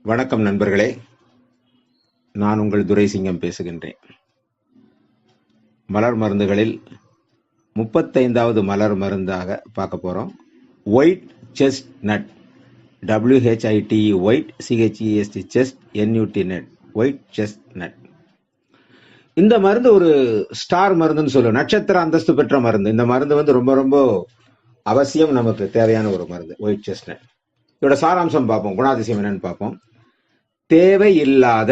வணக்கம் நண்பர்களே, நான் உங்கள் துரைசிங்கம் பேசுகின்றேன். மலர் மருந்துகளில் 35வது மலர் மருந்தாக பார்க்க போகிறோம். White chest nut, WHITE white, CHEST chest, NUT nut, white chest nut. இந்த மருந்து ஒரு ஸ்டார் மருந்துன்னு சொல்லுவோம், நட்சத்திர அந்தஸ்து பெற்ற மருந்து. இந்த மருந்து வந்து ரொம்ப ரொம்ப அவசியம், நமக்கு தேவையான ஒரு மருந்து ஒயிட் செஸ்ட் நட். இதோட சாராம்சம் பார்ப்போம், குணாதிசயம் என்னன்னு பார்ப்போம். தேவையில்லாத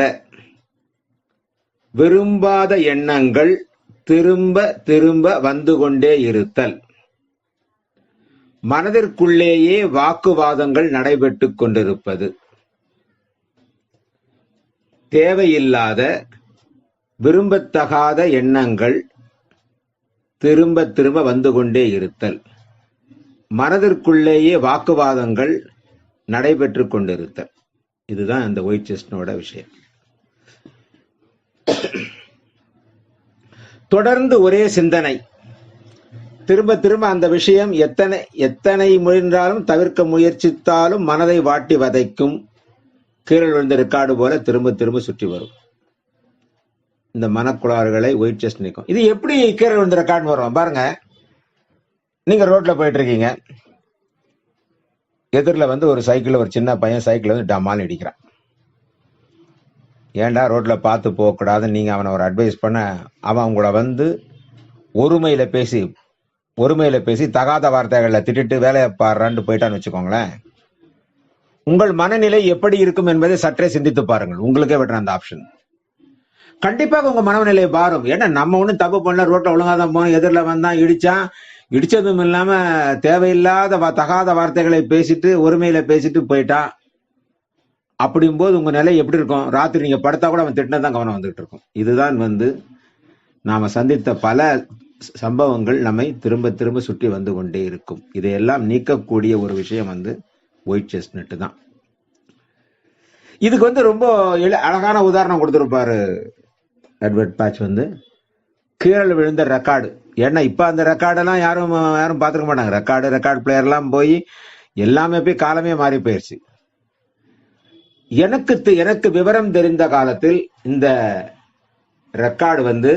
விரும்பாத எண்ணங்கள் திரும்ப திரும்ப வந்து கொண்டே இருத்தல், மனதிற்குள்ளேயே வாக்குவாதங்கள் நடைபெற்றுக் கொண்டிருப்பது, தேவையில்லாத விரும்பத்தகாத எண்ணங்கள் திரும்ப திரும்ப வந்து கொண்டே இருத்தல், மனதிற்குள்ளேயே வாக்குவாதங்கள் நடைபெற்றுக் கொண்டிருத்தல். இதுதான் இந்த ஒயிட் செஸ்ட்னோட விஷயம். தொடர்ந்து ஒரே சிந்தனை, திரும்ப திரும்ப அந்த விஷயம் எத்தனை முயன்றாலும் தவிர்க்க முயற்சித்தாலும் மனதை வாட்டி வதைக்கும், கீழல் விழுந்த ரெக்கார்டு போல திரும்ப திரும்ப சுற்றி வரும். இந்த மனக்குளாறுகளை ஒயிட் செஸ்ட் நிற்கும். இது எப்படி கீழல் விழுந்த ரெக்கார்டு வரும் பாருங்க. நீங்க ரோட்ல போயிட்டு இருக்கீங்க, எதிரில் வந்து ஒரு சைக்கிள், ஒரு சின்ன பையன் சைக்கிள் வந்து டமால் இடிக்கிறான். ஏன்டா ரோட்ல பார்த்து போகக்கூடாதுன்னு நீங்க அவனை ஒரு அட்வைஸ் பண்ண, அவன் உங்களை வந்து ஒருமையில பேசி தகாத வார்த்தைகளை திட்டிட்டு வேலையை பாடுறான்னு போயிட்டான்னு வச்சுக்கோங்களேன். உங்கள் மனநிலை எப்படி இருக்கும் என்பதை சற்றே சிந்தித்து பாருங்கள். உங்களுக்கே விட்டுற அந்த ஆப்ஷன் கண்டிப்பாக உங்க மனநிலை பாரும். ஏன்னா நம்ம ஒன்றும் தப்பு பண்ணல, ரோட்ல ஒழுங்கா தான் போனோம், எதிரில் வந்தான் இடிச்சான், இடிச்சதும் இல்லாம தேவையில்லாத தகாத வார்த்தைகளை பேசிட்டு ஒருமையில பேசிட்டு போயிட்டான். அப்படிங்கும்போது உங்க நிலை எப்படி இருக்கும்? ராத்திரி நீங்க படுத்தா கூட அவன் திட்டினதான் கவனம் வந்துகிட்டு இருக்கும். இதுதான் வந்து நாம சந்தித்த பல சம்பவங்கள் நம்மை திரும்ப திரும்ப சுற்றி வந்து கொண்டே இருக்கும். இதையெல்லாம் நீக்கக்கூடிய ஒரு விஷயம் வந்து ஒயிட் செஸ்ட் நட் தான். இதுக்கு வந்து ரொம்ப அழகான உதாரணம் கொடுத்திருப்பாரு எட்வர்ட் பேட்ச். வந்து கீழே விழுந்த ரெக்கார்டு. ஏன்னா இப்ப அந்த ரெக்கார்டெல்லாம் யாரும் பார்த்துக்க மாட்டாங்க. ரெக்கார்டு பிளேயர் எல்லாம் போய் எல்லாமே போய் காலமே மாறி போயிடுச்சு. எனக்கு விவரம் தெரிந்த காலத்தில் இந்த ரெக்கார்டு வந்து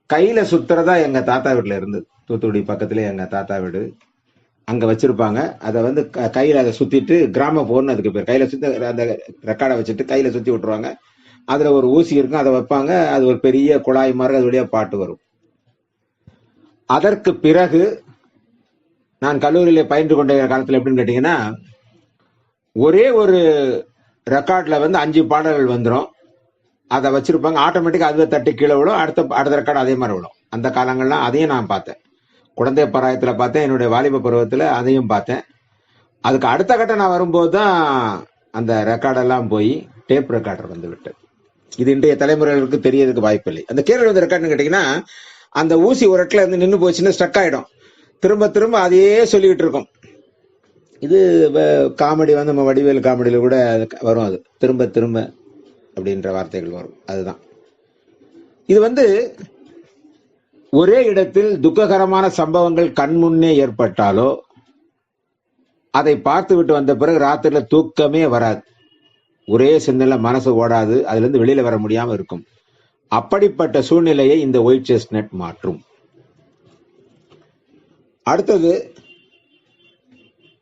கையில சுத்துறதா எங்க தாத்தா வீட்டுல இருந்தது. தூத்துக்குடி பக்கத்துல எங்க தாத்தா வீடு, அங்க வச்சிருப்பாங்க. அதை வந்து கையில அதை சுத்திட்டு, கிராம போன் அதுக்கு பேர், கையில சுத்தி அந்த ரெக்கார்டை வச்சுட்டு கையில சுத்தி விட்டுருவாங்க. அதுல ஒரு ஊசி இருக்கும், அதை வைப்பாங்க. அது ஒரு பெரிய குழாய் மாதிரி, அது வழியா பாட்டு வரும். அதற்கு பிறகு நான் கல்லூரியில பயின்று கொண்ட காலத்துல எப்படின்னு கேட்டீங்கன்னா, ஒரே ஒரு ரெக்கார்ட்ல வந்து 5 பாடல்கள் வந்துடும். அதை வச்சிருப்பாங்க, ஆட்டோமேட்டிக்கா அதுவே தட்டி கீழே விடும். அடுத்த ரெக்கார்டு அதே மாதிரி விடும். அந்த காலங்கள்லாம் அதையும் நான் பார்த்தேன். குழந்தை பராயத்துல பார்த்தேன், என்னுடைய வாலிப பருவத்துல அதையும் பார்த்தேன். அதுக்கு அடுத்த கட்டம் நான் வரும்போது தான் அந்த ரெக்கார்டெல்லாம் போய் டேப் ரெக்கார்டர் வந்து விட்டது. இது இன்றைய தலைமுறைகளுக்கு தெரியறதுக்கு வாய்ப்பில்லை. அந்த கீழே வந்து ரெக்கார்டுன்னு கேட்டீங்கன்னா, அந்த ஊசி ஒரு இடத்துல இருந்து நின்று போச்சுன்னா ஸ்டக் ஆயிடும். திரும்ப திரும்ப அதையே சொல்லிக்கிட்டு இருக்கும். இது காமெடி வந்து நம்ம வடிவேல் காமெடியில கூட வரும். அது திரும்ப திரும்ப அப்படின்ற வார்த்தைகள் வரும். அதுதான் இது வந்து ஒரே இடத்தில் துக்ககரமான சம்பவங்கள் கண்முன்னே ஏற்பட்டாலோ அதை பார்த்து விட்டு வந்த பிறகு ராத்திரில தூக்கமே வராது. ஒரே சிந்தனை, மனசு ஓடாது, அதுல இருந்து வெளியில வர முடியாம இருக்கும். அப்படிப்பட்ட சூழ்நிலையை இந்த ஒயிட் செஸ்ட் நட் மாற்றும். அடுத்தது,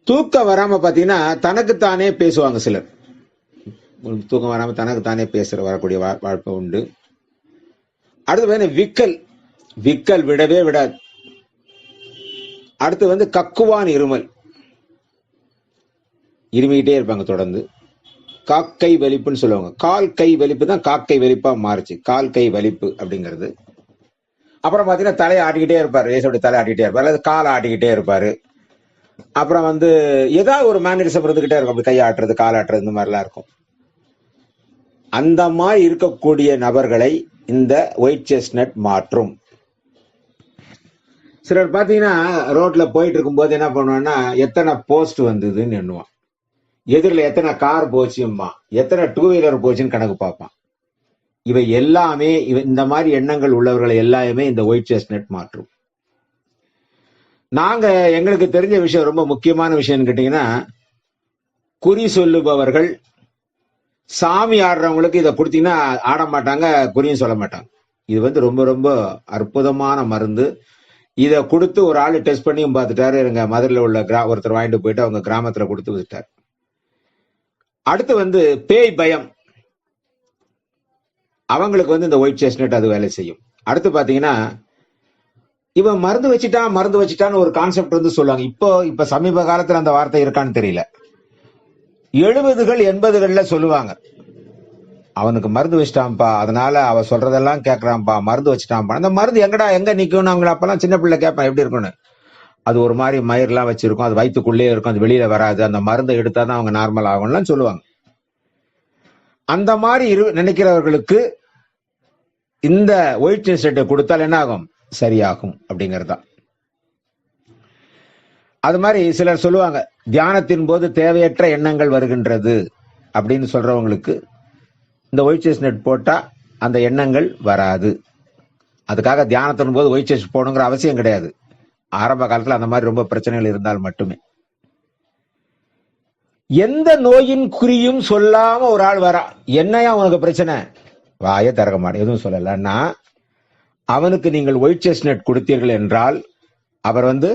தூக்கம் வராம பாத்தீங்கன்னா தனக்குத்தானே பேசுவாங்க சிலர். தூக்கம் வராம தனக்குத்தானே பேசுற வரக்கூடிய வாழ்க்கை உண்டு. அடுத்து விக்கல் விடவே விடாது. அடுத்து வந்து கக்குவான் இருமல், இருமிக்கிட்டே இருப்பாங்க தொடர்ந்து. காக்கை வலிப்புன்னு சொல்லுவாங்க. கால் கை வலிப்பு தான் காக்கை வலிப்பா மாறுச்சு, கால் கை வலிப்பு அப்படிங்கிறது. அப்புறம் பாத்தீங்கன்னா தலையை ஆட்டிக்கிட்டே இருப்பாரு, ஏசோட தலை ஆட்டிக்கிட்டே இருப்பாரு, அல்லது காலை ஆட்டிக்கிட்டே இருப்பாரு. அப்புறம் வந்து ஏதாவது ஒரு மேனரிசம் இருந்துகிட்டே இருக்கும், அப்படி கை ஆட்டுறது, கால் ஆட்டுறது, இந்த மாதிரிலாம் இருக்கும். அந்த மாதிரி இருக்கக்கூடிய நபர்களை இந்த ஒயிட் செஸ்ட் நட் மாற்றும். சிலர் பாத்தீங்கன்னா ரோட்ல போயிட்டு இருக்கும் போது என்ன பண்ணுவான்னா, எத்தனை போஸ்ட் வந்ததுன்னு எண்ணுவான், எதிரில் எத்தனை கார் போச்சும்மா, எத்தனை 2 வீலர் போச்சுன்னு கணக்கு பார்ப்பான். இவை எல்லாமே இந்த மாதிரி எண்ணங்கள் உள்ளவர்களை எல்லாமே இந்த ஒயிட் செஸ்ட் நட் மாற்றும். நாங்க எங்களுக்கு தெரிஞ்ச விஷயம், ரொம்ப முக்கியமான விஷயம் கேட்டீங்கன்னா, குறி சொல்லுபவர்கள் சாமி ஆடுறவங்களுக்கு இதை கொடுத்தீங்கன்னா ஆட மாட்டாங்க, குறியும் சொல்ல மாட்டாங்க. இது வந்து ரொம்ப ரொம்ப அற்புதமான மருந்து. இதை கொடுத்து ஒரு ஆள் டெஸ்ட் பண்ணியும் பார்த்துட்டாரு. எங்க மதுரையில் உள்ள ஒருத்தர் வாங்கிட்டு போயிட்டு அவங்க கிராமத்துல கொடுத்து விட்டார். அடுத்து வந்து பேய் பயம், அவங்களுக்கு வந்து இந்த ஒயிட் செஸ்னட் அது வேலை செய்யும். அடுத்து பாத்தீங்கன்னா இவன் மருந்து வச்சுட்டான்னு ஒரு கான்செப்ட் வந்து சொல்லுவாங்க. இப்ப சமீப காலத்துல அந்த வார்த்தை இருக்கான்னு தெரியல. 70கள் 80கள்ல சொல்லுவாங்க, அவனுக்கு மருந்து வச்சுட்டான்ப்பா, அதனால அவ சொல்றதெல்லாம் கேட்கறான்ப்பா, மருந்து வச்சுட்டான்ப்பா. அந்த மருந்து எங்க நிக்கணும்? அவங்கள அப்பெல்லாம் சின்ன பிள்ளை கேட்பான் எப்படி இருக்குன்னு. அது ஒரு மாதிரி மயிரெல்லாம் வச்சிருக்கும், அது வயிற்றுக்குள்ளே இருக்கும், அது வெளியில வராது, அந்த மருந்தை எடுத்தாதான் அவங்க நார்மல் ஆகும்லாம் சொல்லுவாங்க. அந்த மாதிரி நினைக்கிறவர்களுக்கு இந்த ஒயிட் செஸ்னட்டை கொடுத்தால் என்ன ஆகும்? சரியாகும் அப்படிங்கிறது தான். அது மாதிரி சிலர் சொல்லுவாங்க, தியானத்தின் போது தேவையற்ற எண்ணங்கள் வருகின்றது அப்படின்னு சொல்றவங்களுக்கு இந்த ஒயிட் செஸ்னட் போட்டா அந்த எண்ணங்கள் வராது. அதுக்காக தியானத்தின் போது ஒயிட் செஸ்னட் போடணுங்கிற அவசியம் கிடையாது. ஆரம்ப காலத்துல அந்த மாதிரி ரொம்ப பிரச்சனைகள் இருந்தால் மட்டுமே. எந்த நோயின் குறியும் சொல்லாம ஒரு ஆள் வரா, என்னையா உனக்கு பிரச்சனை? வாயை திறக்க மாட்டேன், எதுவும் சொல்லலன்னா அவனுக்கு நீங்கள் ஒயிட் செஸ்னட் கொடுத்தீர்கள் என்றால் அவர் வந்து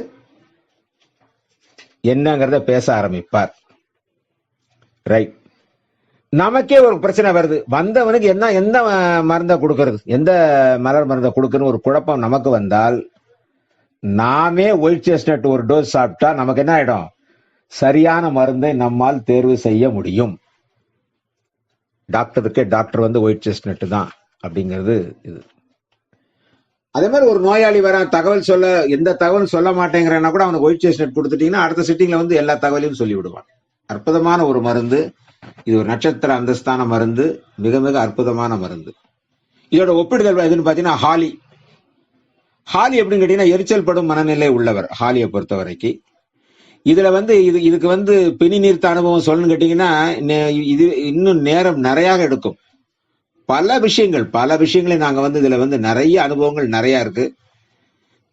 என்னங்கிறத பேச ஆரம்பிப்பார். ரைட். நமக்கே ஒரு பிரச்சனை வருது, வந்தவனுக்கு எந்த மருந்தை கொடுக்கறது, எந்த மலர் மருந்தை கொடுக்கறது ஒரு குழப்பம் நமக்கு வந்தால் நாமே ஒயிட் செஸ்னட் ஒரு டோஸ் சாப்பிட்டா நமக்கு என்ன ஆயிடும்? சரியான மருந்தை நம்மால் தேர்வு செய்ய முடியும். டாக்டர் வந்து ஒயிட் செஸ்னட் தான் அப்படிங்கிறது இது. அதே மாதிரி ஒரு நோயாளி வர தகவல் சொல்ல, எந்த தகவல் சொல்ல மாட்டேங்கிறன்னா கூட அவனுக்கு ஒயிட் செஸ்னட் கொடுத்துட்டீங்கன்னா அடுத்த சிட்டிங்ல வந்து எல்லா தகவலையும் சொல்லி விடுவான். அற்புதமான ஒரு மருந்து இது, ஒரு நட்சத்திர அந்தஸ்தான மருந்து, மிக மிக அற்புதமான மருந்து. இதோட ஒப்பிடுதல் எதுன்னு பாத்தீங்கன்னா ஹாலி எப்படின்னு கேட்டீங்கன்னா எரிச்சல் படும் மனநிலை உள்ளவர் ஹாலியை பொறுத்த வரைக்கும். இதுல வந்து இதுக்கு வந்து பிணி நீர்த்த அனுபவம் சொல்லணும்னு கேட்டீங்கன்னா இது இன்னும் நேரம் நிறைய எடுக்கும். பல விஷயங்களை நாங்க வந்து இதுல வந்து நிறைய அனுபவங்கள் நிறைய இருக்கு.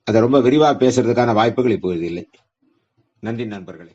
அதை ரொம்ப விரிவா பேசுறதுக்கான வாய்ப்புகள் இப்போது இல்லை. நன்றி நண்பர்களே.